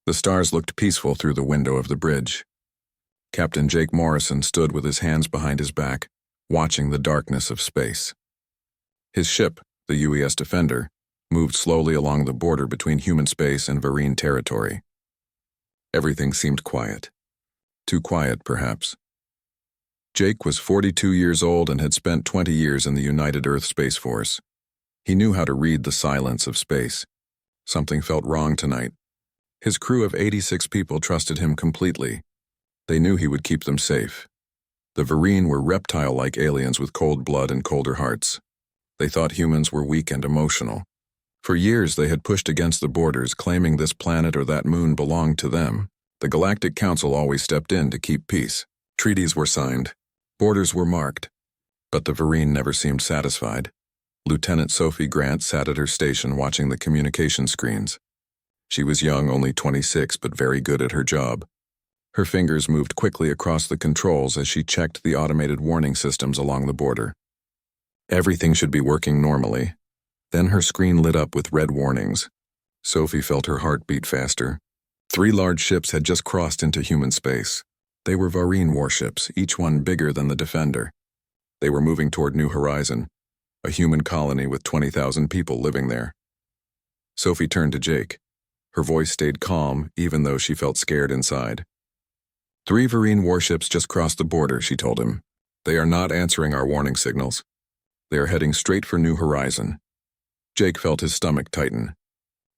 The stars looked peaceful through the window of the bridge. Captain Jake Morrison stood with his hands behind his back, watching the darkness of space. His ship, the UES Defender, moved slowly along the border between human space and Varine territory. Everything seemed quiet. Too quiet, perhaps. Jake was 42 years old and had spent 20 years in the United Earth Space Force. He knew how to read the silence of space. Something felt wrong tonight. His crew of 86 people trusted him completely. They knew he would keep them safe. The Varine were reptile-like aliens with cold blood and colder hearts. They thought humans were weak and emotional. For years they had pushed against the borders, claiming this planet or that moon belonged to them. The Galactic Council always stepped in to keep peace. Treaties were signed. Borders were marked. But the Varine never seemed satisfied. Lieutenant Sophie Grant sat at her station watching the communication screens. She was young, only 26, but very good at her job. Her fingers moved quickly across the controls as she checked the automated warning systems along the border. Everything should be working normally. Then her screen lit up with red warnings. Sophie felt her heart beat faster. 3 large ships had just crossed into human space. They were Varine warships, each one bigger than the Defender. They were moving toward New Horizon, a human colony with 20,000 people living there. Sophie turned to Jake. Her voice stayed calm, even though she felt scared inside. 3 Varine warships just crossed the border, she told him. They are not answering our warning signals. They are heading straight for New Horizon. Jake felt his stomach tighten.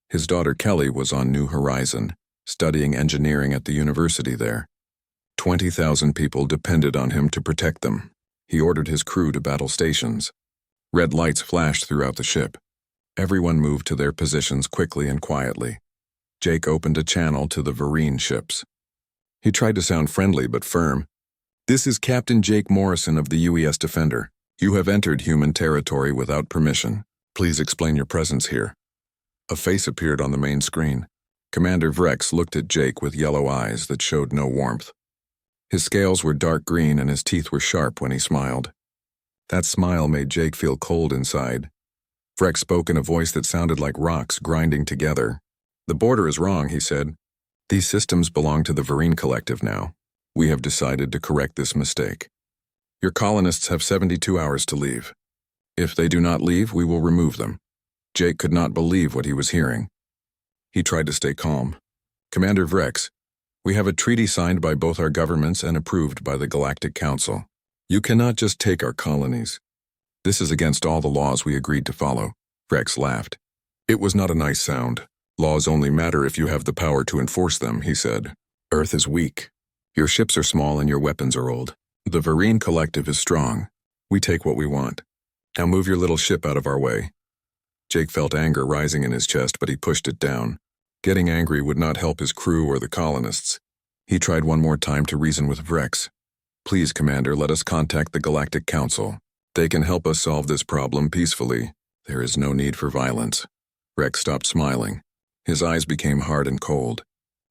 His daughter Kelly was on New Horizon, studying engineering at the university there. 20,000 people depended on him to protect them. He ordered his crew to battle stations. Red lights flashed throughout the ship. Everyone moved to their positions quickly and quietly. Jake opened a channel to the Varine ships. He tried to sound friendly but firm. "This is Captain Jake Morrison of the UES Defender. You have entered human territory without permission. Please explain your presence here." A face appeared on the main screen. Commander Vrex looked at Jake with yellow eyes that showed no warmth. His scales were dark green and his teeth were sharp when he smiled. That smile made Jake feel cold inside. Vrex spoke in a voice that sounded like rocks grinding together. "The border is wrong," he said. "These systems belong to the Varine Collective now. We have decided to correct this mistake. Your colonists have 72 hours to leave. If they do not leave, we will remove them." Jake could not believe what he was hearing. He tried to stay calm. "Commander Vrex, we have a treaty signed by both our governments and approved by the Galactic Council. You cannot just take our colonies. This is against all the laws we agreed to follow." Vrex laughed. "It was not a nice sound. Laws only matter if you have the power to enforce them," he said. "Earth is weak. Your ships are small and your weapons are old. The Varine Collective is strong. We take what we want. Now move your little ship out of our way." Jake felt anger rising in his chest, but he pushed it down. Getting angry would not help his crew or the colonists. He tried one more time to reason with Vrex. "Please, Commander, let us contact the Galactic Council. They can help us solve this problem peacefully. There is no need for violence." Vrex stopped smiling. His eyes became hard and cold.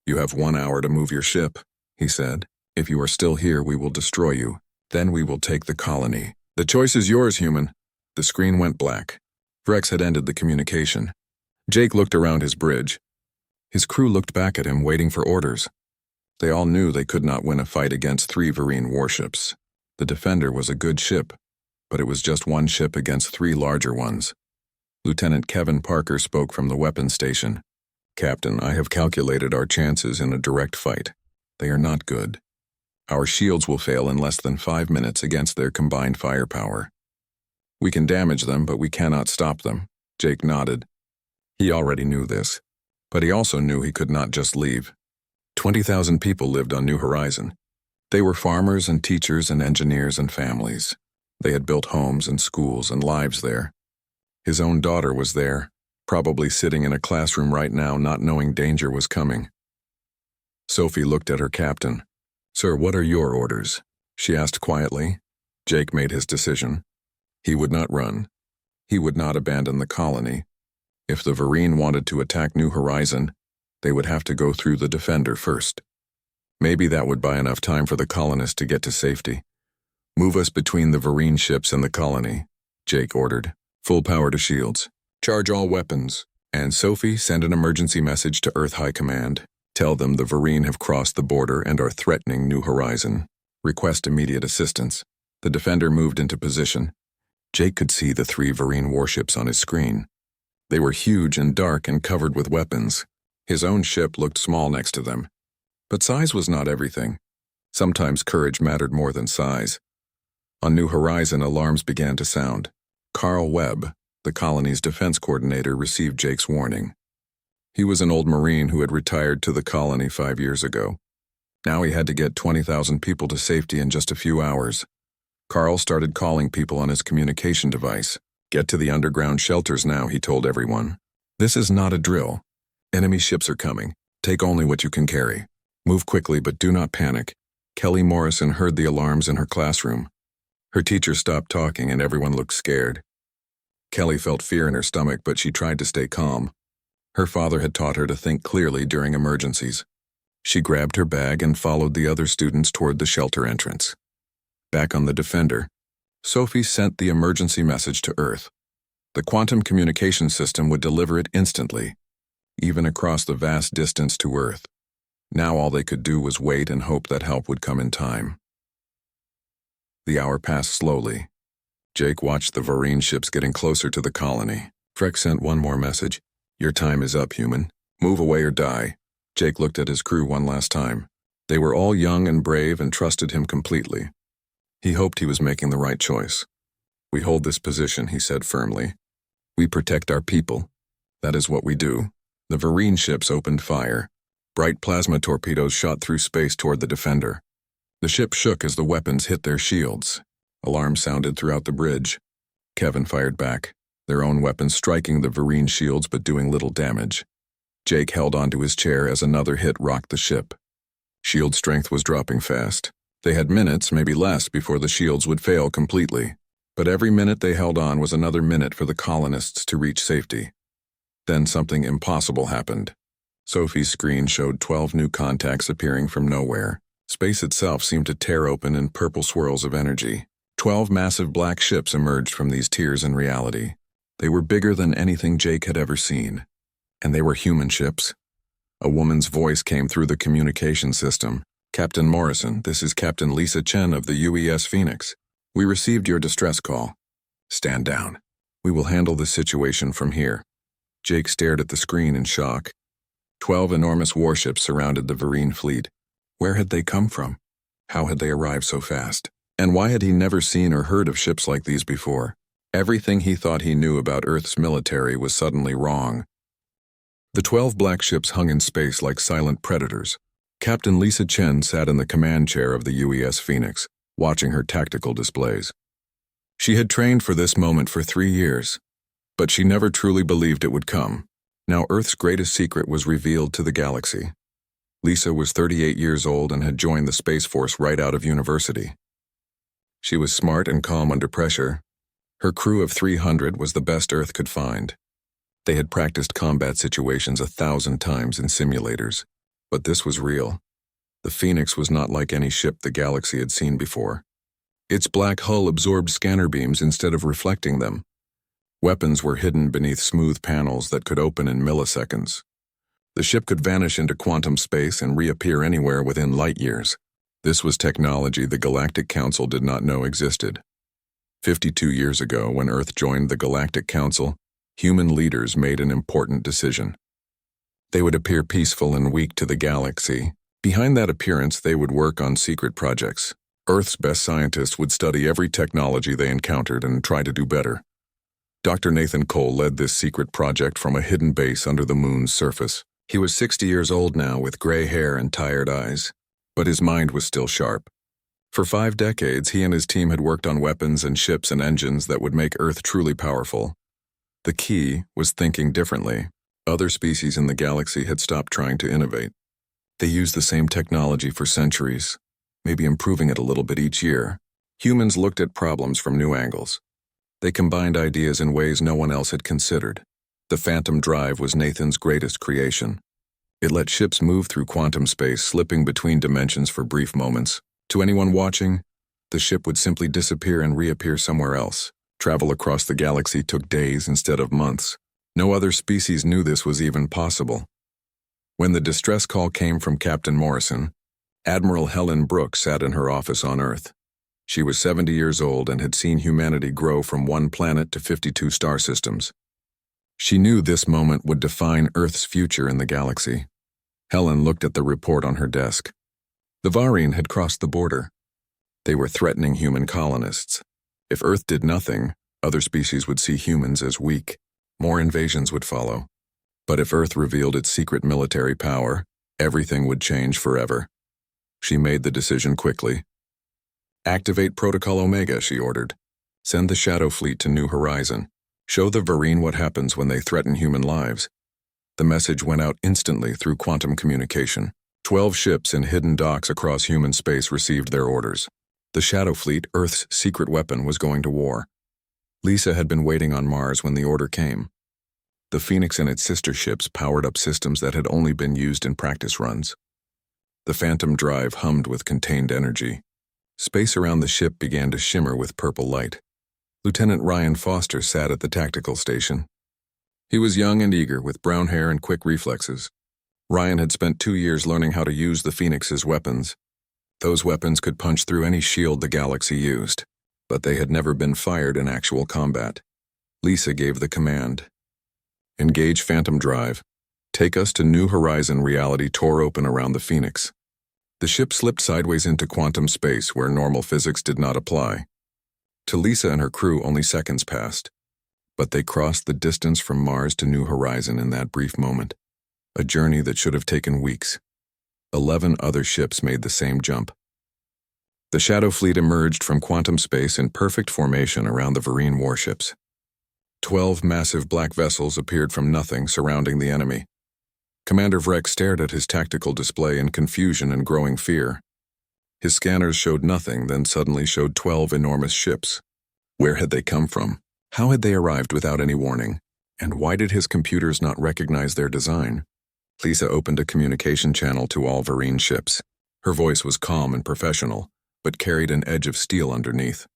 "You have 1 hour to move your ship," he said. "If you are still here, we will destroy you. Then we will take the colony. The choice is yours, human." The screen went black. Vrex had ended the communication. Jake looked around his bridge. His crew looked back at him, waiting for orders. They all knew they could not win a fight against 3 Varine warships. The Defender was a good ship, but it was just one ship against 3 larger ones. Lieutenant Kevin Parker spoke from the weapons station. "Captain, I have calculated our chances in a direct fight. They are not good. Our shields will fail in less than 5 minutes against their combined firepower. We can damage them, but we cannot stop them." Jake nodded. He already knew this, but he also knew he could not just leave. 20,000 people lived on New Horizon. They were farmers and teachers and engineers and families. They had built homes and schools and lives there. His own daughter was there, probably sitting in a classroom right now, not knowing danger was coming. Sophie looked at her captain. "Sir, what are your orders?" she asked quietly. Jake made his decision. He would not run. He would not abandon the colony. If the Varine wanted to attack New Horizon, they would have to go through the Defender first. Maybe that would buy enough time for the colonists to get to safety. "Move us between the Varine ships and the colony," Jake ordered. "Full power to shields. Charge all weapons. And Sophie, send an emergency message to Earth High Command. Tell them the Varine have crossed the border and are threatening New Horizon. Request immediate assistance. The defender moved into position. Jake could see the 3 Varine warships on his screen. They were huge and dark and covered with weapons. His own ship looked small next to them. But size was not everything. Sometimes courage mattered more than size. On New Horizon, alarms began to sound. Carl Webb, the colony's defense coordinator, received Jake's warning. He was an old Marine who had retired to the colony 5 years ago. Now he had to get 20,000 people to safety in just a few hours. Carl started calling people on his communication device. Get to the underground shelters now, he told everyone. This is not a drill. Enemy ships are coming. Take only what you can carry. Move quickly, but do not panic. Kelly Morrison heard the alarms in her classroom. Her teacher stopped talking and everyone looked scared. Kelly felt fear in her stomach, but she tried to stay calm. Her father had taught her to think clearly during emergencies. She grabbed her bag and followed the other students toward the shelter entrance. Back on the Defender, Sophie sent the emergency message to Earth. The quantum communication system would deliver it instantly, even across the vast distance to Earth. Now all they could do was wait and hope that help would come in time. The hour passed slowly. Jake watched the Varine ships getting closer to the colony. Freck sent one more message. Your time is up, human. Move away or die. Jake looked at his crew one last time. They were all young and brave and trusted him completely. He hoped he was making the right choice. We hold this position, he said firmly. We protect our people. That is what we do. The Varine ships opened fire. Bright plasma torpedoes shot through space toward the Defender. The ship shook as the weapons hit their shields. Alarms sounded throughout the bridge. Kevin fired back, their own weapons striking the Varine shields but doing little damage. Jake held onto his chair as another hit rocked the ship. Shield strength was dropping fast. They had minutes, maybe less, before the shields would fail completely. But every minute they held on was another minute for the colonists to reach safety. Then something impossible happened. Sophie's screen showed 12 new contacts appearing from nowhere. Space itself seemed to tear open in purple swirls of energy. 12 massive black ships emerged from these tiers in reality. They were bigger than anything Jake had ever seen. And they were human ships. A woman's voice came through the communication system. Captain Morrison, this is Captain Lisa Chen of the UES Phoenix. We received your distress call. Stand down. We will handle this situation from here. Jake stared at the screen in shock. 12 enormous warships surrounded the Varine fleet. Where had they come from? How had they arrived so fast? And why had he never seen or heard of ships like these before? Everything he thought he knew about Earth's military was suddenly wrong. The 12 black ships hung in space like silent predators. Captain Lisa Chen sat in the command chair of the UES Phoenix, watching her tactical displays. She had trained for this moment for 3 years, but she never truly believed it would come. Now Earth's greatest secret was revealed to the galaxy. Lisa was 38 years old and had joined the Space Force right out of university. She was smart and calm under pressure. Her crew of 300 was the best Earth could find. They had practiced combat situations 1,000 times in simulators. But this was real. The Phoenix was not like any ship the galaxy had seen before. Its black hull absorbed scanner beams instead of reflecting them. Weapons were hidden beneath smooth panels that could open in milliseconds. The ship could vanish into quantum space and reappear anywhere within light years. This was technology the Galactic Council did not know existed. 52 years ago, when Earth joined the Galactic Council, human leaders made an important decision. They would appear peaceful and weak to the galaxy. Behind that appearance, they would work on secret projects. Earth's best scientists would study every technology they encountered and try to do better. Dr. Nathan Cole led this secret project from a hidden base under the moon's surface. He was 60 years old now, with gray hair and tired eyes, but his mind was still sharp. For 5 decades, he and his team had worked on weapons and ships and engines that would make Earth truly powerful. The key was thinking differently. Other species in the galaxy had stopped trying to innovate. They used the same technology for centuries, maybe improving it a little bit each year. Humans looked at problems from new angles. They combined ideas in ways no one else had considered. The Phantom Drive was Nathan's greatest creation. It let ships move through quantum space, slipping between dimensions for brief moments. To anyone watching, the ship would simply disappear and reappear somewhere else. Travel across the galaxy took days instead of months. No other species knew this was even possible. When the distress call came from Captain Morrison, Admiral Helen Brooks sat in her office on Earth. She was 70 years old and had seen humanity grow from one planet to 52 star systems. She knew this moment would define Earth's future in the galaxy. Helen looked at the report on her desk. The Varine had crossed the border. They were threatening human colonists. If Earth did nothing, other species would see humans as weak. More invasions would follow. But if Earth revealed its secret military power, everything would change forever. She made the decision quickly. "Activate Protocol Omega," she ordered. "Send the Shadow Fleet to New Horizon. Show the Varine what happens when they threaten human lives." The message went out instantly through quantum communication. 12 ships in hidden docks across human space received their orders. The Shadow Fleet, Earth's secret weapon, was going to war. Lisa had been waiting on Mars when the order came. The Phoenix and its sister ships powered up systems that had only been used in practice runs. The Phantom Drive hummed with contained energy. Space around the ship began to shimmer with purple light. Lieutenant Ryan Foster sat at the tactical station. He was young and eager, with brown hair and quick reflexes. Ryan had spent 2 years learning how to use the Phoenix's weapons. Those weapons could punch through any shield the galaxy used, but they had never been fired in actual combat. Lisa gave the command. "Engage Phantom Drive. Take us to New Horizon." Reality tore open around the Phoenix. The ship slipped sideways into quantum space where normal physics did not apply. To Lisa and her crew, only seconds passed. But they crossed the distance from Mars to New Horizon in that brief moment. A journey that should have taken weeks. 11 other ships made the same jump. The Shadow Fleet emerged from quantum space in perfect formation around the Varine warships. 12 massive black vessels appeared from nothing, surrounding the enemy. Commander Vreck stared at his tactical display in confusion and growing fear. His scanners showed nothing, then suddenly showed 12 enormous ships. Where had they come from? How had they arrived without any warning? And why did his computers not recognize their design? Lisa opened a communication channel to all Varine ships. Her voice was calm and professional, but carried an edge of steel underneath.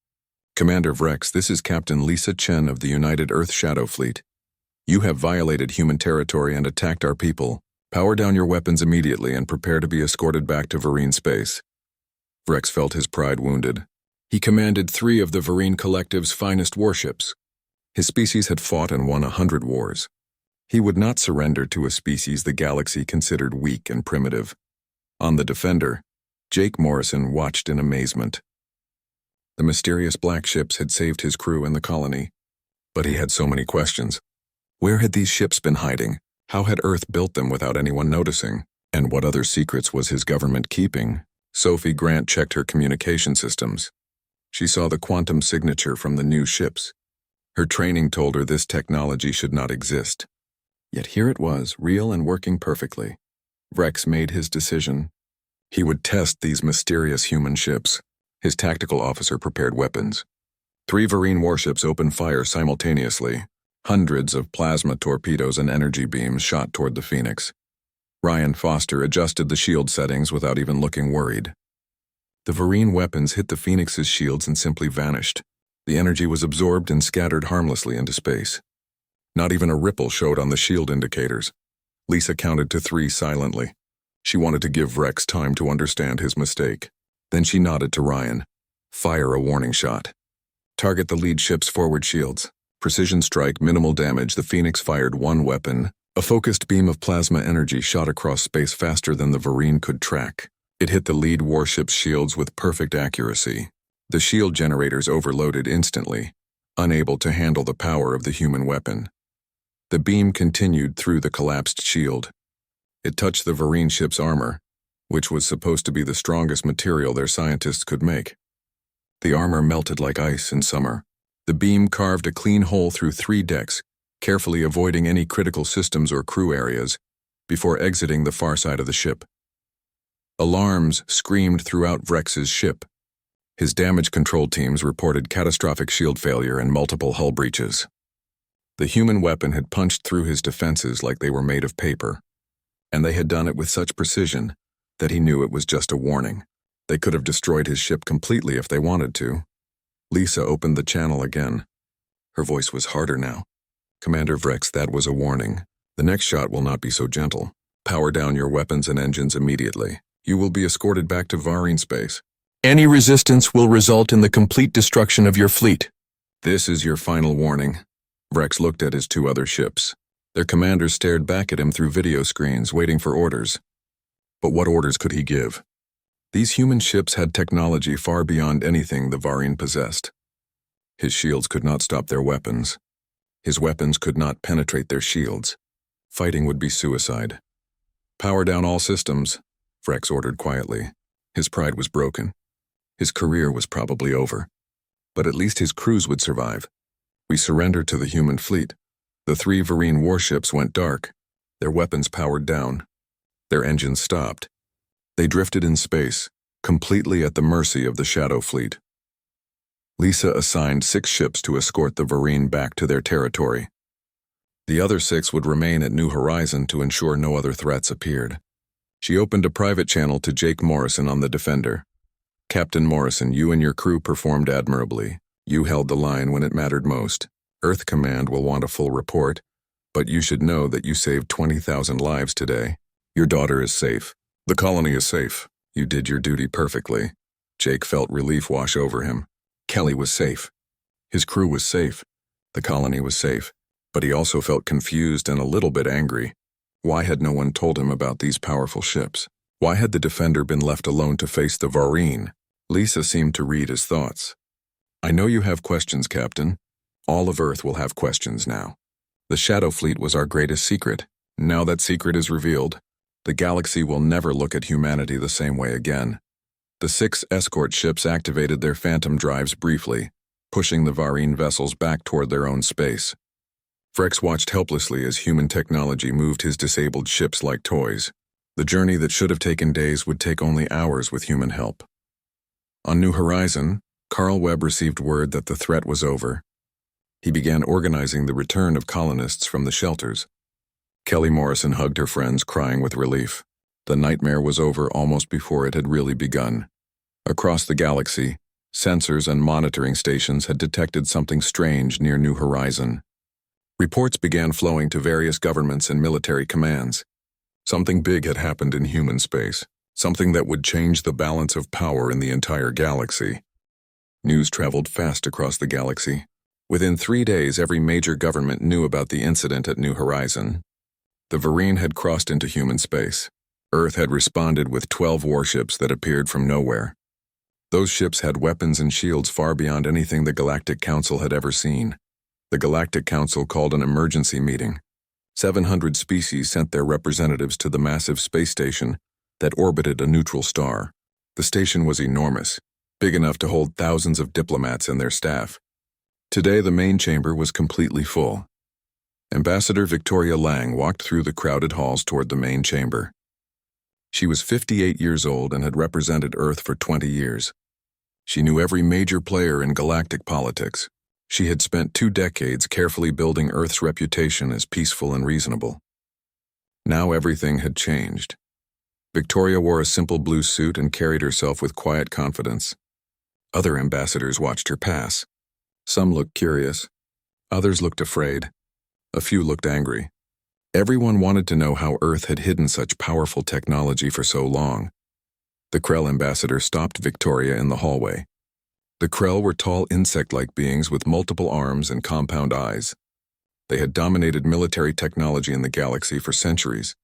"Commander Vrex, this is Captain Lisa Chen of the United Earth Shadow Fleet. You have violated human territory and attacked our people. Power down your weapons immediately and prepare to be escorted back to Varine space." Vrex felt his pride wounded. He commanded 3 of the Varine Collective's finest warships. His species had fought and won 100 wars. He would not surrender to a species the galaxy considered weak and primitive. On the Defender, Jake Morrison watched in amazement. The mysterious black ships had saved his crew and the colony. But he had so many questions. Where had these ships been hiding? How had Earth built them without anyone noticing? And what other secrets was his government keeping? Sophie Grant checked her communication systems. She saw the quantum signature from the new ships. Her training told her this technology should not exist. Yet here it was, real and working perfectly. Vrex made his decision. He would test these mysterious human ships. His tactical officer prepared weapons. 3 Varine warships opened fire simultaneously. Hundreds of plasma torpedoes and energy beams shot toward the Phoenix. Ryan Foster adjusted the shield settings without even looking worried. The Varine weapons hit the Phoenix's shields and simply vanished. The energy was absorbed and scattered harmlessly into space. Not even a ripple showed on the shield indicators. Lisa counted to 3 silently. She wanted to give Vrex time to understand his mistake. Then she nodded to Ryan. "Fire a warning shot. Target the lead ship's forward shields. Precision strike, minimal damage." The Phoenix fired 1 weapon. A focused beam of plasma energy shot across space faster than the Varine could track. It hit the lead warship's shields with perfect accuracy. The shield generators overloaded instantly, unable to handle the power of the human weapon. The beam continued through the collapsed shield. It touched the Varine ship's armor, which was supposed to be the strongest material their scientists could make. The armor melted like ice in summer. The beam carved a clean hole through 3 decks, carefully avoiding any critical systems or crew areas, before exiting the far side of the ship. Alarms screamed throughout Vrex's ship. His damage control teams reported catastrophic shield failure and multiple hull breaches. The human weapon had punched through his defenses like they were made of paper, and they had done it with such precision that he knew it was just a warning. They could have destroyed his ship completely if they wanted to. Lisa opened the channel again. Her voice was harder now. "Commander Vrex, that was a warning. The next shot will not be so gentle. Power down your weapons and engines immediately. You will be escorted back to Varine space. Any resistance will result in the complete destruction of your fleet. This is your final warning. Vrex looked at his two other ships. Their commanders stared back at him through video screens, waiting for orders. But what orders could he give? These human ships had technology far beyond anything the Varine possessed. His shields could not stop their weapons. His weapons could not penetrate their shields. Fighting would be suicide. Power down all systems, Vrex ordered quietly. His pride was broken. His career was probably over. But at least his crews would survive. We surrendered to the human fleet. The 3 Varine warships went dark. Their weapons powered down. Their engines stopped. They drifted in space, completely at the mercy of the Shadow Fleet. Lisa assigned 6 ships to escort the Varine back to their territory. The other 6 would remain at New Horizon to ensure no other threats appeared. She opened a private channel to Jake Morrison on the Defender. Captain Morrison, you and your crew performed admirably. You held the line when it mattered most. Earth Command will want a full report, but you should know that you saved 20,000 lives today. Your daughter is safe. The colony is safe. You did your duty perfectly. Jake felt relief wash over him. Kelly was safe. His crew was safe. The colony was safe. But he also felt confused and a little bit angry. Why had no one told him about these powerful ships? Why had the Defender been left alone to face the Varine? Lisa seemed to read his thoughts. I know you have questions, Captain. All of Earth will have questions now. The Shadow Fleet was our greatest secret. Now that secret is revealed, the galaxy will never look at humanity the same way again. The 6 escort ships activated their phantom drives briefly, pushing the Varine vessels back toward their own space. Vrex watched helplessly as human technology moved his disabled ships like toys. The journey that should have taken days would take only hours with human help. On New Horizon, Carl Webb received word that the threat was over. He began organizing the return of colonists from the shelters. Kelly Morrison hugged her friends, crying with relief. The nightmare was over almost before it had really begun. Across the galaxy, sensors and monitoring stations had detected something strange near New Horizon. Reports began flowing to various governments and military commands. Something big had happened in human space, something that would change the balance of power in the entire galaxy. News traveled fast across the galaxy. Within 3 days, every major government knew about the incident at New Horizon. The Varine had crossed into human space. Earth had responded with 12 warships that appeared from nowhere. Those ships had weapons and shields far beyond anything the Galactic Council had ever seen. The Galactic Council called an emergency meeting. 700 species sent their representatives to the massive space station that orbited a neutral star. The station was enormous, big enough to hold thousands of diplomats and their staff. Today, the main chamber was completely full. Ambassador Victoria Lang walked through the crowded halls toward the main chamber. She was 58 years old and had represented Earth for 20 years. She knew every major player in galactic politics. She had spent 2 decades carefully building Earth's reputation as peaceful and reasonable. Now everything had changed. Victoria wore a simple blue suit and carried herself with quiet confidence. Other ambassadors watched her pass. Some looked curious. Others looked afraid. A few looked angry. Everyone wanted to know how Earth had hidden such powerful technology for so long. The Krell ambassador stopped Victoria in the hallway. The Krell were tall insect-like beings with multiple arms and compound eyes. They had dominated military technology in the galaxy for centuries.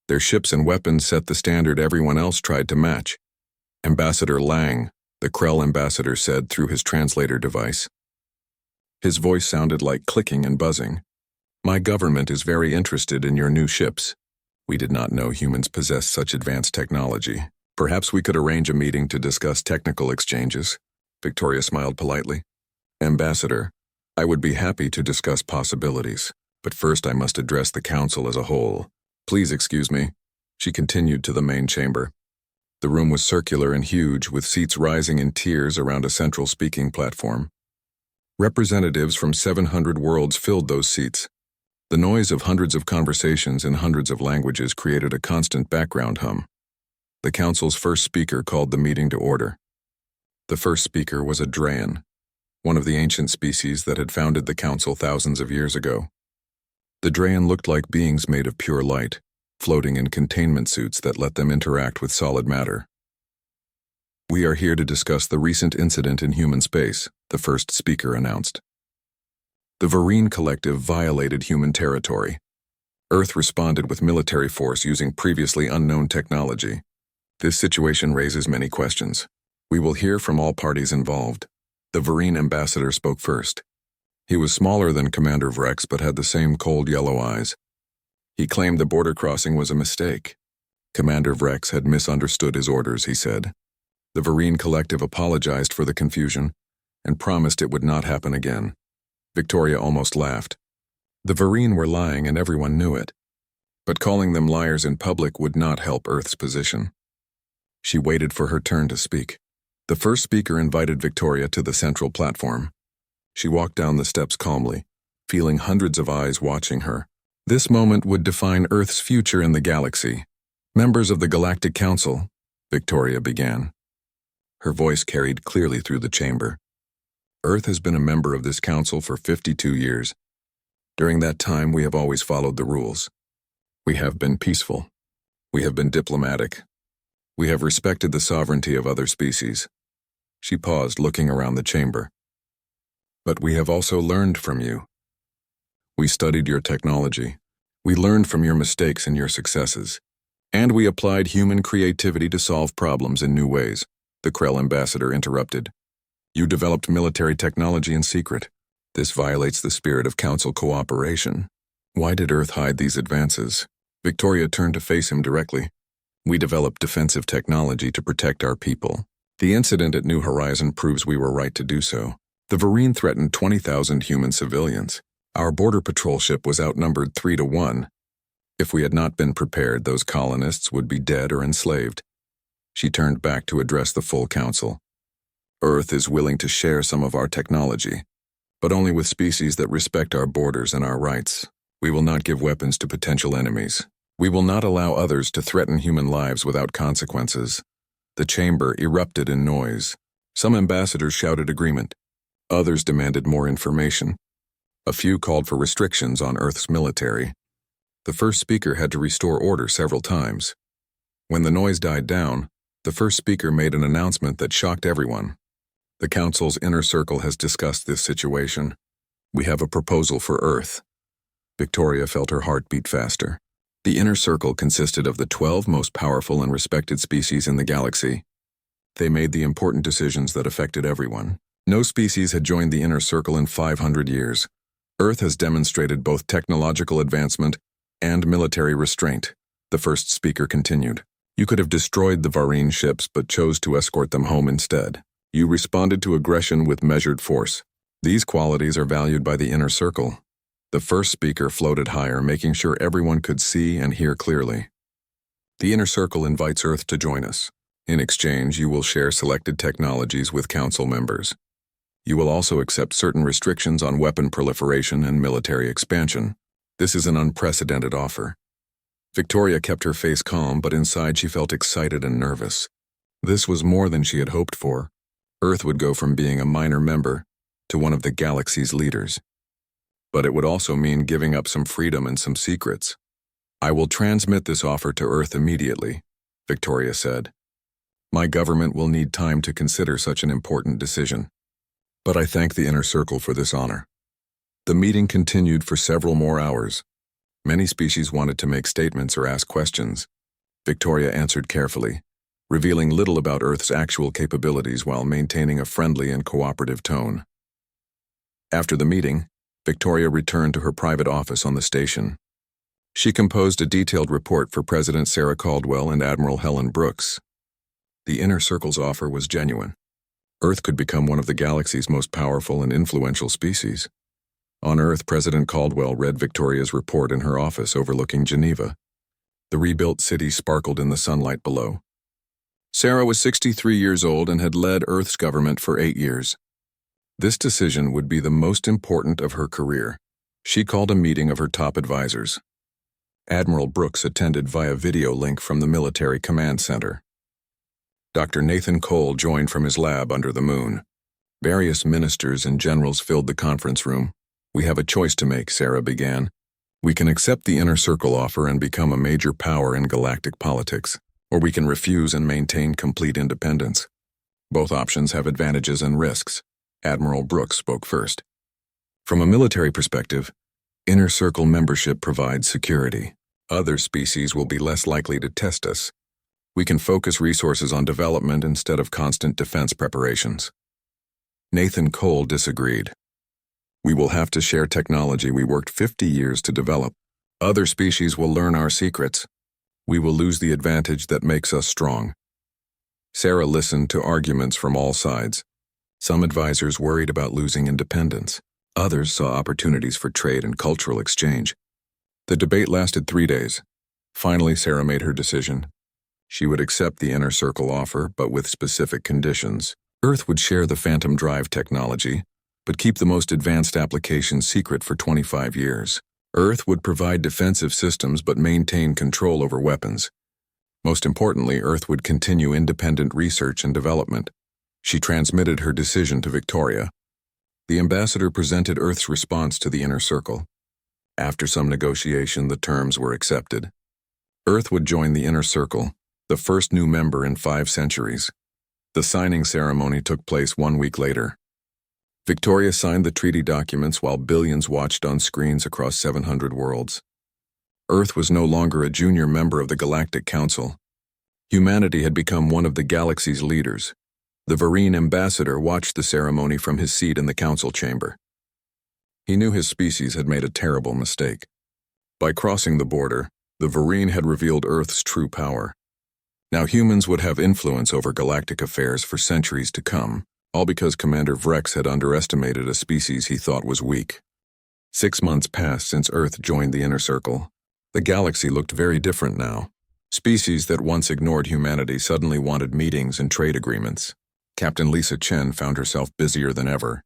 Their ships and weapons set the standard everyone else tried to match. Ambassador Lang, the Krell ambassador said through his translator device. His voice sounded like clicking and buzzing. My government is very interested in your new ships. We did not know humans possessed such advanced technology. Perhaps we could arrange a meeting to discuss technical exchanges. Victoria smiled politely. Ambassador, I would be happy to discuss possibilities, but first I must address the council as a whole. Please excuse me. She continued to the main chamber. The room was circular and huge, with seats rising in tiers around a central speaking platform. Representatives from 700 worlds filled those seats. The noise of hundreds of conversations in hundreds of languages created a constant background hum. The council's first speaker called the meeting to order. The first speaker was a Drayan, one of the ancient species that had founded the council thousands of years ago. The Drayan looked like beings made of pure light. floating in containment suits that let them interact with solid matter. "We are here to discuss the recent incident in human space," the first speaker announced. "The Varine Collective violated human territory. Earth responded with military force using previously unknown technology. This situation raises many questions. We will hear from all parties involved." The Varine ambassador spoke first. He was smaller than Commander Vrex but had the same cold yellow eyes. He claimed the border crossing was a mistake. Commander Vrex had misunderstood his orders, he said. The Varine Collective apologized for the confusion and promised it would not happen again. Victoria almost laughed. The Varine were lying and everyone knew it. But calling them liars in public would not help Earth's position. She waited for her turn to speak. The first speaker invited Victoria to the central platform. She walked down the steps calmly, feeling hundreds of eyes watching her. This moment would define Earth's future in the galaxy. "Members of the Galactic Council," Victoria began. Her voice carried clearly through the chamber. "Earth has been a member of this council for 52 years. During that time, we have always followed the rules. We have been peaceful. We have been diplomatic. We have respected the sovereignty of other species." She paused, looking around the chamber. "But we have also learned from you. We studied your technology. We learned from your mistakes and your successes. And we applied human creativity to solve problems in new ways," the Krell ambassador interrupted. "You developed military technology in secret. This violates the spirit of council cooperation. Why did Earth hide these advances?" Victoria turned to face him directly. "We developed defensive technology to protect our people. The incident at New Horizon proves we were right to do so. The Varine threatened 20,000 human civilians. Our border patrol ship was outnumbered 3-1. If we had not been prepared, those colonists would be dead or enslaved." She turned back to address the full council. "Earth is willing to share some of our technology, but only with species that respect our borders and our rights. We will not give weapons to potential enemies. We will not allow others to threaten human lives without consequences." The chamber erupted in noise. Some ambassadors shouted agreement. Others demanded more information. A few called for restrictions on Earth's military. The first speaker had to restore order several times. When the noise died down, the first speaker made an announcement that shocked everyone. "The Council's inner circle has discussed this situation. We have a proposal for Earth." Victoria felt her heart beat faster. The inner circle consisted of the 12 most powerful and respected species in the galaxy. They made the important decisions that affected everyone. No species had joined the inner circle in 500 years. Earth has demonstrated both technological advancement and military restraint, the first speaker continued. "You could have destroyed the Varine ships but chose to escort them home instead. You responded to aggression with measured force. These qualities are valued by the inner circle." The first speaker floated higher, making sure everyone could see and hear clearly. "The inner circle invites Earth to join us. In exchange, you will share selected technologies with council members. You will also accept certain restrictions on weapon proliferation and military expansion. This is an unprecedented offer." Victoria kept her face calm, but inside she felt excited and nervous. This was more than she had hoped for. Earth would go from being a minor member to one of the galaxy's leaders. But it would also mean giving up some freedom and some secrets. "I will transmit this offer to Earth immediately," Victoria said. "My government will need time to consider such an important decision. But I thank the inner circle for this honor." The meeting continued for several more hours. Many species wanted to make statements or ask questions. Victoria answered carefully, revealing little about Earth's actual capabilities while maintaining a friendly and cooperative tone. After the meeting, Victoria returned to her private office on the station. She composed a detailed report for President Sarah Caldwell and Admiral Helen Brooks. The inner circle's offer was genuine. Earth could become one of the galaxy's most powerful and influential species. On Earth, President Caldwell read Victoria's report in her office overlooking Geneva. The rebuilt city sparkled in the sunlight below. Sarah was 63 years old and had led Earth's government for 8 years. This decision would be the most important of her career. She called a meeting of her top advisors. Admiral Brooks attended via video link from the Military Command Center. Dr. Nathan Cole joined from his lab under the moon. Various ministers and generals filled the conference room. "We have a choice to make," Sarah began. We can accept the inner circle offer and become a major power in galactic politics, or we can refuse and maintain complete independence. Both options have advantages and risks. Admiral Brooks spoke first. From a military perspective, inner circle membership provides security. Other species will be less likely to test us. We can focus resources on development instead of constant defense preparations. Nathan Cole disagreed. We will have to share technology we worked 50 years to develop. Other species will learn our secrets. We will lose the advantage that makes us strong. Sarah listened to arguments from all sides. Some advisors worried about losing independence. Others saw opportunities for trade and cultural exchange. The debate lasted 3 days. Finally, Sarah made her decision. She would accept the inner circle offer, but with specific conditions. Earth would share the Phantom Drive technology, but keep the most advanced applications secret for 25 years. Earth would provide defensive systems but maintain control over weapons. Most importantly, Earth would continue independent research and development. She transmitted her decision to Victoria. The ambassador presented Earth's response to the inner circle. After some negotiation, the terms were accepted. Earth would join the inner circle, the first new member in 5 centuries. The signing ceremony took place 1 week later. Victoria signed the treaty documents while billions watched on screens across 700 worlds. Earth was no longer a junior member of the Galactic Council. Humanity had become one of the galaxy's leaders. The Varine ambassador watched the ceremony from his seat in the council chamber. He knew his species had made a terrible mistake. By crossing the border, the Varine had revealed Earth's true power. Now humans would have influence over galactic affairs for centuries to come, all because Commander Vrex had underestimated a species he thought was weak. 6 months passed since Earth joined the inner circle. The galaxy looked very different now. Species that once ignored humanity suddenly wanted meetings and trade agreements. Captain Lisa Chen found herself busier than ever,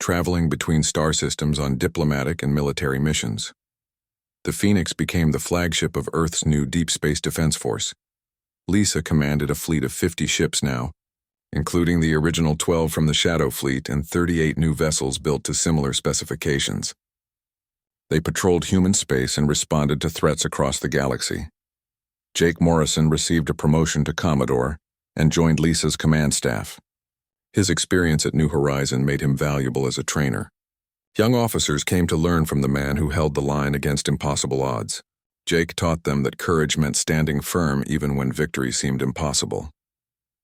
traveling between star systems on diplomatic and military missions. The Phoenix became the flagship of Earth's new Deep Space Defense Force. Lisa commanded a fleet of 50 ships now, including the original 12 from the Shadow Fleet and 38 new vessels built to similar specifications. They patrolled human space and responded to threats across the galaxy. Jake Morrison received a promotion to Commodore and joined Lisa's command staff. His experience at New Horizon made him valuable as a trainer. Young officers came to learn from the man who held the line against impossible odds. Jake taught them that courage meant standing firm even when victory seemed impossible.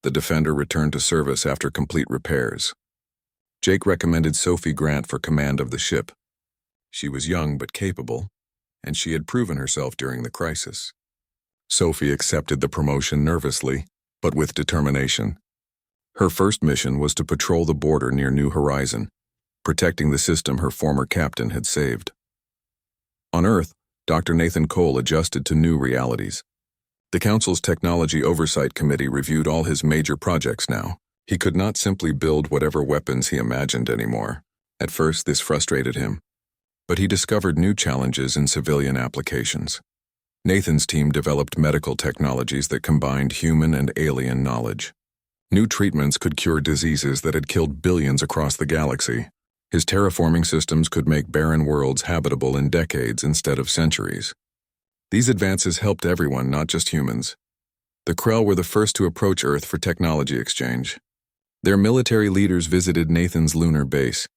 The Defender returned to service after complete repairs. Jake recommended Sophie Grant for command of the ship. She was young but capable, and she had proven herself during the crisis. Sophie accepted the promotion nervously, but with determination. Her first mission was to patrol the border near New Horizon, protecting the system her former captain had saved. On Earth, Dr. Nathan Cole adjusted to new realities. The Council's Technology Oversight Committee reviewed all his major projects now. He could not simply build whatever weapons he imagined anymore. At first, this frustrated him, but he discovered new challenges in civilian applications. Nathan's team developed medical technologies that combined human and alien knowledge. New treatments could cure diseases that had killed billions across the galaxy. His terraforming systems could make barren worlds habitable in decades instead of centuries. These advances helped everyone, not just humans. The Krell were the first to approach Earth for technology exchange. Their military leaders visited Nathan's lunar base,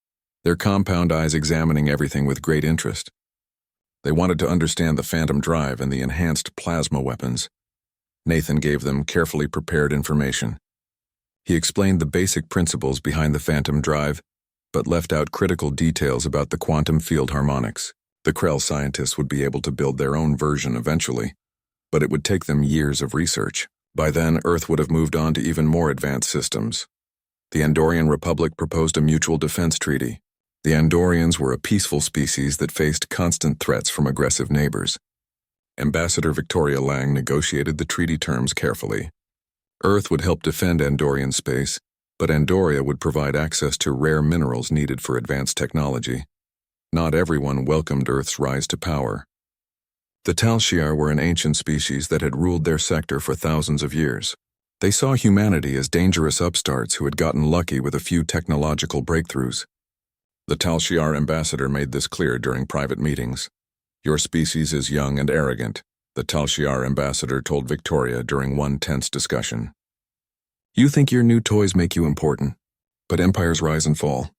their compound eyes examining everything with great interest. They wanted to understand the Phantom Drive and the enhanced plasma weapons. Nathan gave them carefully prepared information. He explained the basic principles behind the Phantom Drive, but left out critical details about the quantum field harmonics. The Krell scientists would be able to build their own version eventually, but it would take them years of research. By then, Earth would have moved on to even more advanced systems. The Andorian Republic proposed a mutual defense treaty. The Andorians were a peaceful species that faced constant threats from aggressive neighbors. Ambassador Victoria Lang negotiated the treaty terms carefully. Earth would help defend Andorian space, but Andoria would provide access to rare minerals needed for advanced technology. Not everyone welcomed Earth's rise to power. The Tal Shiar were an ancient species that had ruled their sector for thousands of years. They saw humanity as dangerous upstarts who had gotten lucky with a few technological breakthroughs. The Tal Shiar ambassador made this clear during private meetings. Your species is young and arrogant, the Tal Shiar ambassador told Victoria during one tense discussion. You think your new toys make you important, but empires rise and fall.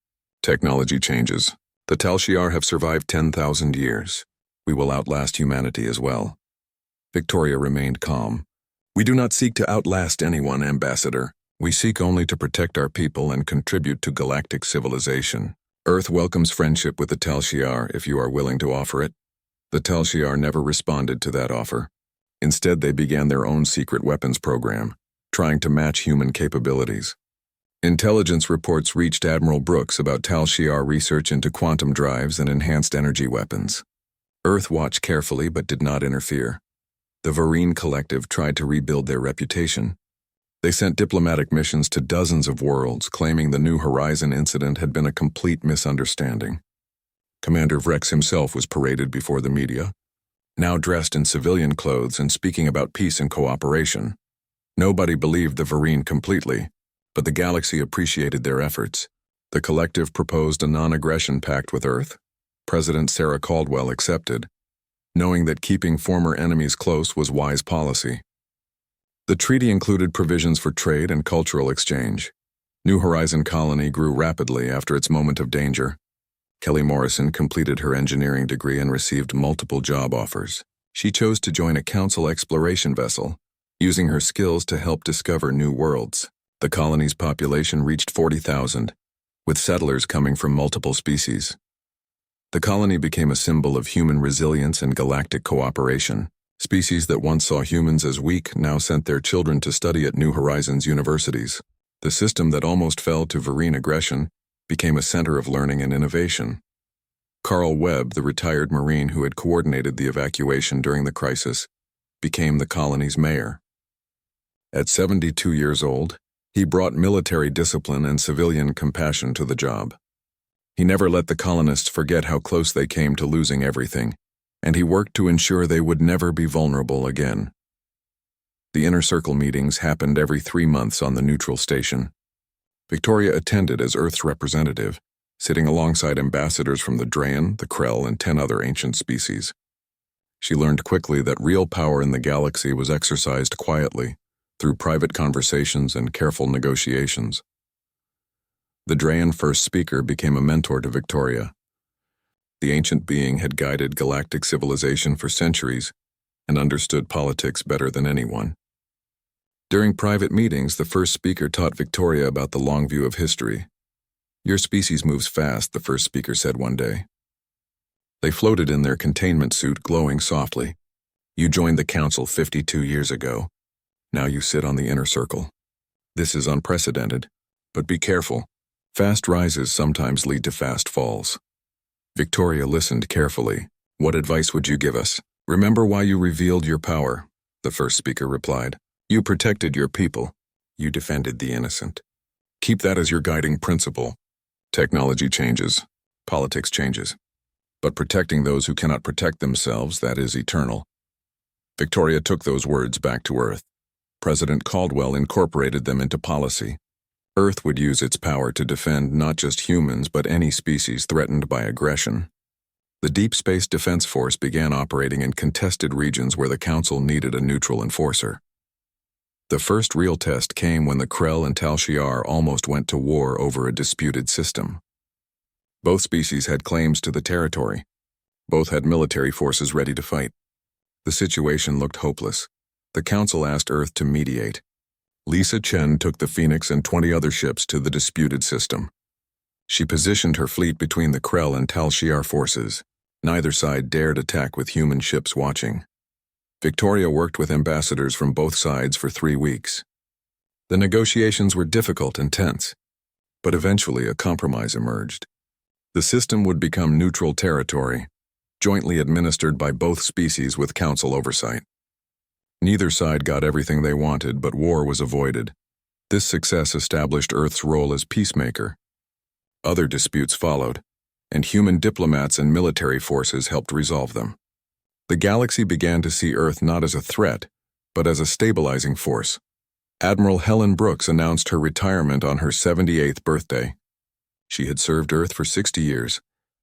Technology changes. The Tal Shiar have survived 10,000 years. We will outlast humanity as well. Victoria remained calm. We do not seek to outlast anyone, Ambassador. We seek only to protect our people and contribute to galactic civilization. Earth welcomes friendship with the Tal Shiar if you are willing to offer it. The Tal Shiar never responded to that offer. Instead, they began their own secret weapons program, trying to match human capabilities. Intelligence reports reached Admiral Brooks about Tal Shiar research into quantum drives and enhanced energy weapons. Earth watched carefully but did not interfere. The Varine Collective tried to rebuild their reputation. They sent diplomatic missions to dozens of worlds, claiming the New Horizon incident had been a complete misunderstanding. Commander Vrex himself was paraded before the media, now dressed in civilian clothes and speaking about peace and cooperation. Nobody believed the Varine completely, but the galaxy appreciated their efforts. The collective proposed a non-aggression pact with Earth. President Sarah Caldwell accepted, knowing that keeping former enemies close was wise policy. The treaty included provisions for trade and cultural exchange. New Horizon Colony grew rapidly after its moment of danger. Kelly Morrison completed her engineering degree and received multiple job offers. She chose to join a Council exploration vessel, using her skills to help discover new worlds. The colony's population reached 40,000, with settlers coming from multiple species. The colony became a symbol of human resilience and galactic cooperation. Species that once saw humans as weak now sent their children to study at New Horizons universities. The system that almost fell to Varine aggression became a center of learning and innovation. Carl Webb, the retired Marine who had coordinated the evacuation during the crisis, became the colony's mayor. At 72 years old, he brought military discipline and civilian compassion to the job. He never let the colonists forget how close they came to losing everything, and he worked to ensure they would never be vulnerable again. The Inner Circle meetings happened every 3 months on the neutral station. Victoria attended as Earth's representative, sitting alongside ambassadors from the Draen, the Krell, and 10 other ancient species. She learned quickly that real power in the galaxy was exercised quietly, through private conversations and careful negotiations. The Draen first speaker became a mentor to Victoria. The ancient being had guided galactic civilization for centuries and understood politics better than anyone. During private meetings, the first speaker taught Victoria about the long view of history. Your species moves fast, the first speaker said one day. They floated in their containment suit, glowing softly. You joined the Council 52 years ago. Now you sit on the Inner Circle. This is unprecedented, but be careful. Fast rises sometimes lead to fast falls. Victoria listened carefully. What advice would you give us? Remember why you revealed your power, the first speaker replied. You protected your people. You defended the innocent. Keep that as your guiding principle. Technology changes. Politics changes. But protecting those who cannot protect themselves, that is eternal. Victoria took those words back to Earth. President Caldwell incorporated them into policy. Earth would use its power to defend not just humans but any species threatened by aggression. The Deep Space Defense Force began operating in contested regions where the Council needed a neutral enforcer. The first real test came when the Krell and Tal Shiar almost went to war over a disputed system. Both species had claims to the territory. Both had military forces ready to fight. The situation looked hopeless. The Council asked Earth to mediate. Lisa Chen took the Phoenix and 20 other ships to the disputed system. She positioned her fleet between the Krell and Tal Shiar forces. Neither side dared attack with human ships watching. Victoria worked with ambassadors from both sides for 3 weeks. The negotiations were difficult and tense, but eventually a compromise emerged. The system would become neutral territory, jointly administered by both species with Council oversight. Neither side got everything they wanted, but war was avoided. This success established Earth's role as peacemaker. Other disputes followed, and human diplomats and military forces helped resolve them. The galaxy began to see Earth not as a threat, but as a stabilizing force. Admiral Helen Brooks announced her retirement on her 78th birthday. She had served Earth for 60 years,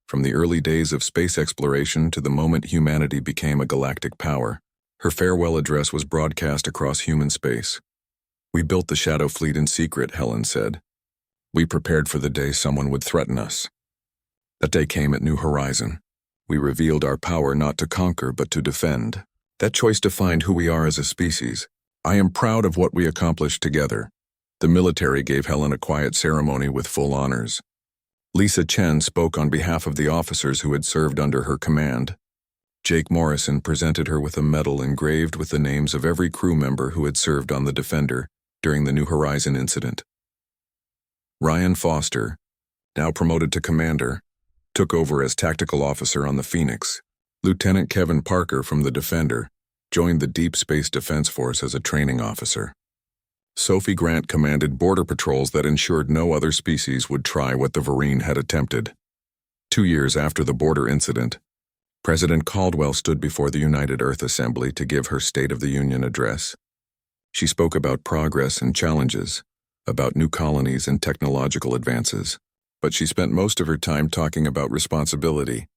From the early days of space exploration to the moment humanity became a galactic power, her farewell address was broadcast across human space. "We built the Shadow Fleet in secret," Helen said. "We prepared for the day someone would threaten us. That day came at New Horizon. We revealed our power not to conquer but to defend. That choice defined who we are as a species. I am proud of what we accomplished together." The military gave Helen a quiet ceremony with full honors. Lisa Chen spoke on behalf of the officers who had served under her command. Jake Morrison presented her with a medal engraved with the names of every crew member who had served on the Defender during the New Horizon incident. Ryan Foster, now promoted to commander, took over as tactical officer on the Phoenix. Lieutenant Kevin Parker from the Defender joined the Deep Space Defense Force as a training officer. Sophie Grant commanded border patrols that ensured no other species would try what the Vereen had attempted. 2 years after the border incident, President Caldwell stood before the United Earth Assembly to give her State of the Union address. She spoke about progress and challenges, about new colonies and technological advances, but she spent most of her time talking about responsibility.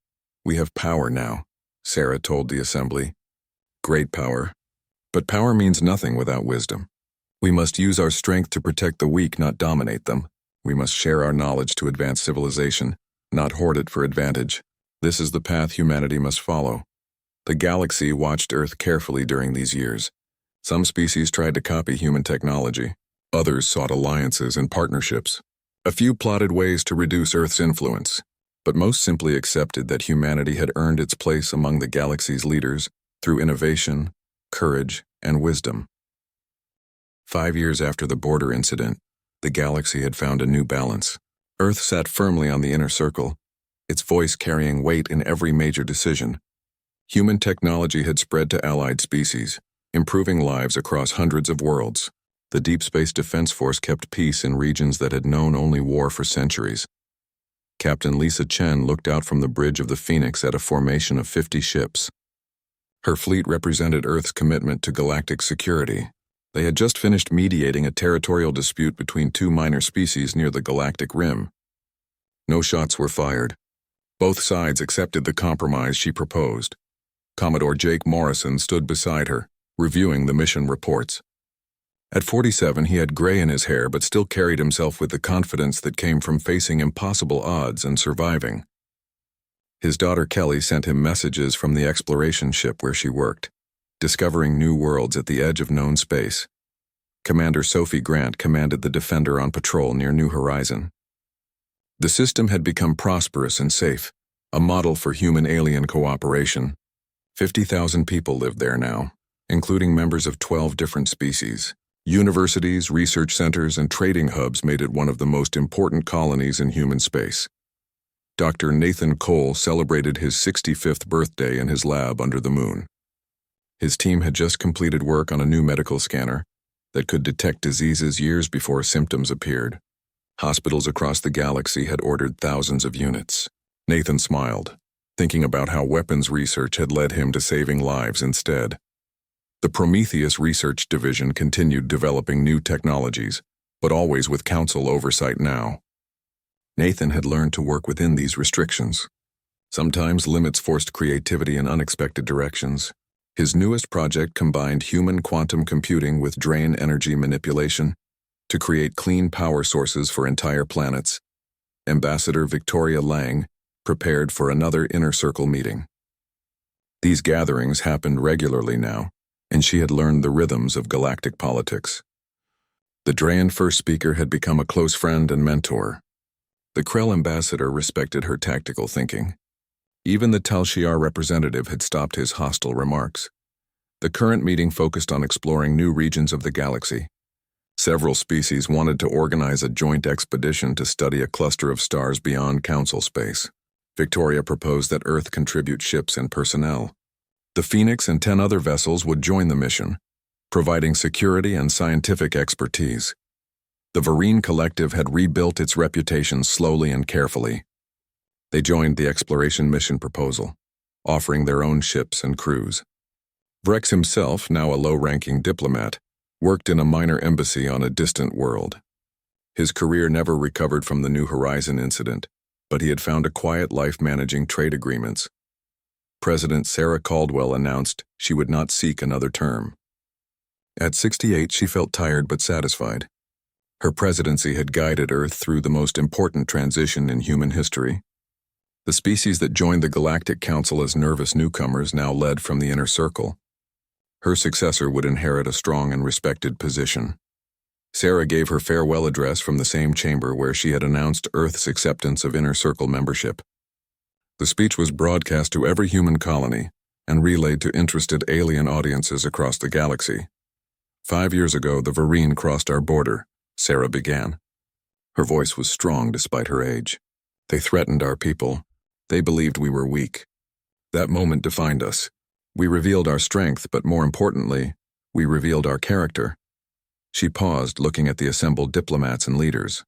"We have power now," Sarah told the Assembly. "Great power. But power means nothing without wisdom. We must use our strength to protect the weak, not dominate them. We must share our knowledge to advance civilization, not hoard it for advantage. This is the path humanity must follow." The galaxy watched Earth carefully during these years. Some species tried to copy human technology. Others sought alliances and partnerships. A few plotted ways to reduce Earth's influence, but most simply accepted that humanity had earned its place among the galaxy's leaders through innovation, courage, and wisdom. 5 years after the border incident, the galaxy had found a new balance. Earth sat firmly on the inner circle, its voice carrying weight in every major decision. Human technology had spread to allied species, improving lives across hundreds of worlds. The Deep Space Defense Force kept peace in regions that had known only war for centuries. Captain Lisa Chen looked out from the bridge of the Phoenix at a formation of 50 ships. Her fleet represented Earth's commitment to galactic security. They had just finished mediating a territorial dispute between 2 minor species near the galactic rim. No shots were fired. Both sides accepted the compromise she proposed. Commodore Jake Morrison stood beside her, reviewing the mission reports. At 47, he had gray in his hair but still carried himself with the confidence that came from facing impossible odds and surviving. His daughter Kelly sent him messages from the exploration ship where she worked, discovering new worlds at the edge of known space. Commander Sophie Grant commanded the Defender on patrol near New Horizon. The system had become prosperous and safe, a model for human-alien cooperation. 50,000 people lived there now, including members of 12 different species. Universities, research centers, and trading hubs made it one of the most important colonies in human space. Dr. Nathan Cole celebrated his 65th birthday in his lab under the moon. His team had just completed work on a new medical scanner that could detect diseases years before symptoms appeared. Hospitals across the galaxy had ordered thousands of units. Nathan smiled, thinking about how weapons research had led him to saving lives instead. The Prometheus Research Division continued developing new technologies, but always with council oversight now. Nathan had learned to work within these restrictions. Sometimes limits forced creativity in unexpected directions. His newest project combined human quantum computing with drain energy manipulation to create clean power sources for entire planets. Ambassador Victoria Lang prepared for another Inner Circle meeting. These gatherings happened regularly now, and she had learned the rhythms of galactic politics. The Drayan First Speaker had become a close friend and mentor. The Krell ambassador respected her tactical thinking. Even the Tal Shiar representative had stopped his hostile remarks. The current meeting focused on exploring new regions of the galaxy. Several species wanted to organize a joint expedition to study a cluster of stars beyond Council space. Victoria proposed that Earth contribute ships and personnel. The Phoenix and 10 other vessels would join the mission, providing security and scientific expertise. The Vereen Collective had rebuilt its reputation slowly and carefully. They joined the exploration mission proposal, offering their own ships and crews. Vrex himself, now a low-ranking diplomat, worked in a minor embassy on a distant world. His career never recovered from the New Horizon incident, but he had found a quiet life managing trade agreements. President Sarah Caldwell announced she would not seek another term. At 68, she felt tired but satisfied. Her presidency had guided Earth through the most important transition in human history. The species that joined the Galactic Council as nervous newcomers now led from the inner circle. Her successor would inherit a strong and respected position. Sarah gave her farewell address from the same chamber where she had announced Earth's acceptance of inner circle membership. The speech was broadcast to every human colony and relayed to interested alien audiences across the galaxy. 5 years ago, the Varine crossed our border, Sarah began. Her voice was strong despite her age. They threatened our people. They believed we were weak. That moment defined us. We revealed our strength, but more importantly, we revealed our character. She paused, looking at the assembled diplomats and leaders.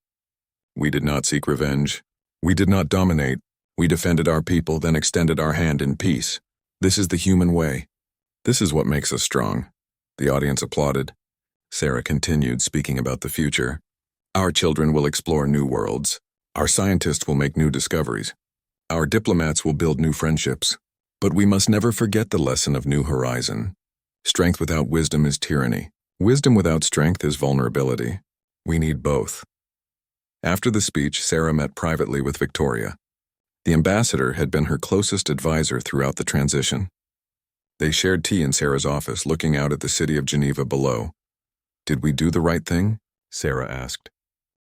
We did not seek revenge. We did not dominate. We defended our people, then extended our hand in peace. This is the human way. This is what makes us strong. The audience applauded. Sarah continued, speaking about the future. Our children will explore new worlds. Our scientists will make new discoveries. Our diplomats will build new friendships. But we must never forget the lesson of New Horizon. Strength without wisdom is tyranny. Wisdom without strength is vulnerability. We need both. After the speech, Sarah met privately with Victoria. The ambassador had been her closest advisor throughout the transition. They shared tea in Sarah's office, looking out at the city of Geneva below. Did we do the right thing? Sarah asked.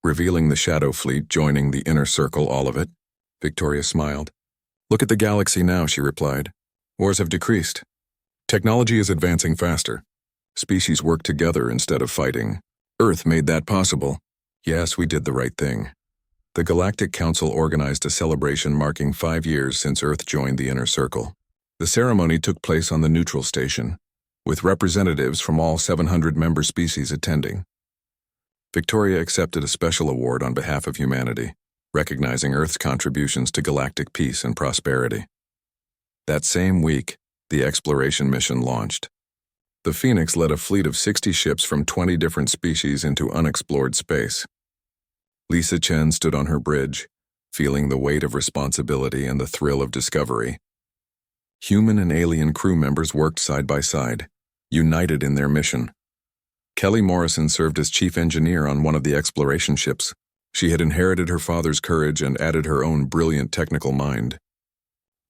Revealing the Shadow Fleet joining the inner circle, all of it? Victoria smiled. Look at the galaxy now, she replied. Wars have decreased. Technology is advancing faster. Species work together instead of fighting. Earth made that possible. Yes, we did the right thing. The Galactic Council organized a celebration marking 5 years since Earth joined the inner circle. The ceremony took place on the neutral station, with representatives from all 700 member species attending. Victoria accepted a special award on behalf of humanity, recognizing Earth's contributions to galactic peace and prosperity. That same week, the exploration mission launched. The Phoenix led a fleet of 60 ships from 20 different species into unexplored space. Lisa Chen stood on her bridge, feeling the weight of responsibility and the thrill of discovery. Human and alien crew members worked side by side, united in their mission. Kelly Morrison served as chief engineer on one of the exploration ships. She had inherited her father's courage and added her own brilliant technical mind.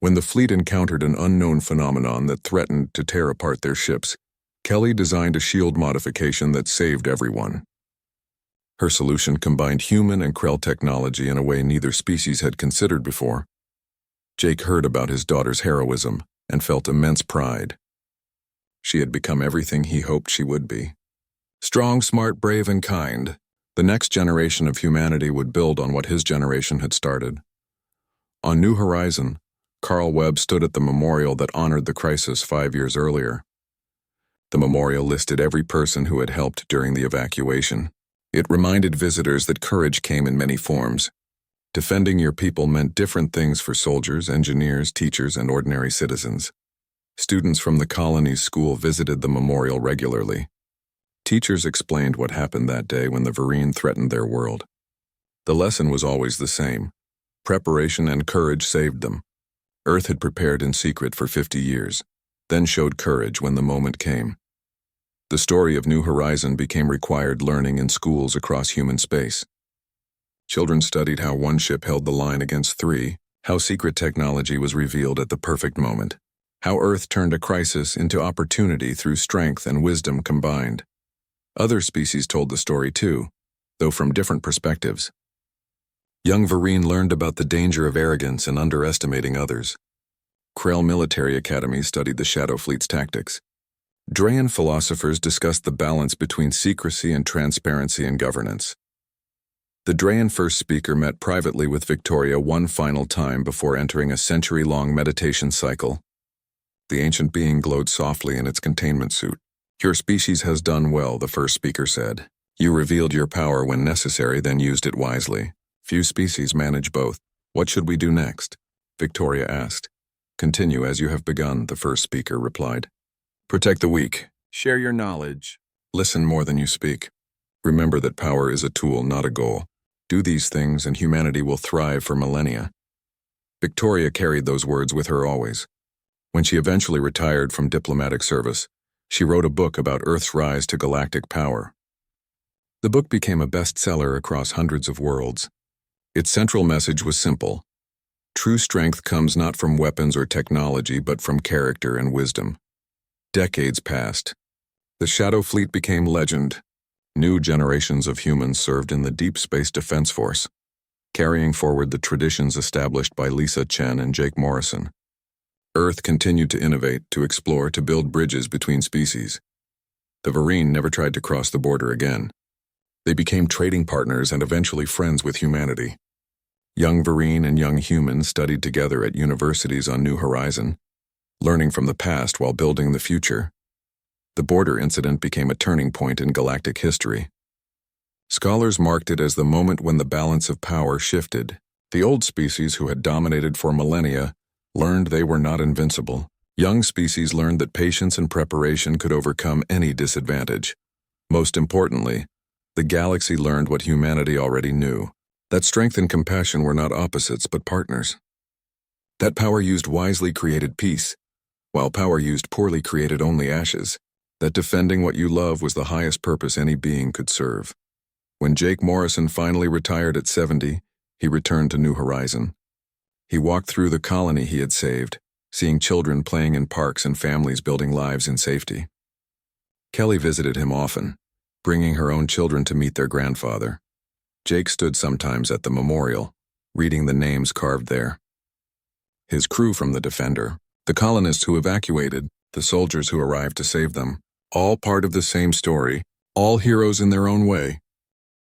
When the fleet encountered an unknown phenomenon that threatened to tear apart their ships, Kelly designed a shield modification that saved everyone. Her solution combined human and Krell technology in a way neither species had considered before. Jake heard about his daughter's heroism and felt immense pride. She had become everything he hoped she would be. Strong, smart, brave, and kind, the next generation of humanity would build on what his generation had started. On New Horizon, Carl Webb stood at the memorial that honored the crisis 5 years earlier. The memorial listed every person who had helped during the evacuation. It reminded visitors that courage came in many forms. Defending your people meant different things for soldiers, engineers, teachers, and ordinary citizens. Students from the colony's school visited the memorial regularly. Teachers explained what happened that day when the Varine threatened their world. The lesson was always the same. Preparation and courage saved them. Earth had prepared in secret for 50 years, then showed courage when the moment came. The story of New Horizon became required learning in schools across human space. Children studied how one ship held the line against 3, how secret technology was revealed at the perfect moment, how Earth turned a crisis into opportunity through strength and wisdom combined. Other species told the story too, though from different perspectives. Young Varine learned about the danger of arrogance and underestimating others. Krell military academies studied the Shadow Fleet's tactics. Drayan philosophers discussed the balance between secrecy and transparency in governance. The Drayan first speaker met privately with Victoria one final time before entering a century-long meditation cycle. The ancient being glowed softly in its containment suit. Your species has done well, the first speaker said. You revealed your power when necessary, then used it wisely. Few species manage both. What should we do next? Victoria asked. Continue as you have begun, the first speaker replied. Protect the weak. Share your knowledge. Listen more than you speak. Remember that power is a tool, not a goal. Do these things and humanity will thrive for millennia. Victoria carried those words with her always. When she eventually retired from diplomatic service, she wrote a book about Earth's rise to galactic power. The book became a bestseller across hundreds of worlds. Its central message was simple. True strength comes not from weapons or technology, but from character and wisdom. Decades passed. The Shadow Fleet became legend. New generations of humans served in the Deep Space Defense Force, carrying forward the traditions established by Lisa Chen and Jake Morrison. Earth continued to innovate, to explore, to build bridges between species. The Vereen never tried to cross the border again. They became trading partners and eventually friends with humanity. Young Vereen and young humans studied together at universities on New Horizon, learning from the past while building the future. The border incident became a turning point in galactic history. Scholars marked it as the moment when the balance of power shifted. The old species who had dominated for millennia learned they were not invincible. Young species learned that patience and preparation could overcome any disadvantage. Most importantly, the galaxy learned what humanity already knew, that strength and compassion were not opposites but partners. That power used wisely created peace, while power used poorly created only ashes. That defending what you love was the highest purpose any being could serve. When Jake Morrison finally retired at 70, he returned to New Horizon. He walked through the colony he had saved, seeing children playing in parks and families building lives in safety. Kelly visited him often, bringing her own children to meet their grandfather. Jake stood sometimes at the memorial, reading the names carved there. His crew from the Defender, the colonists who evacuated, the soldiers who arrived to save them, all part of the same story, all heroes in their own way.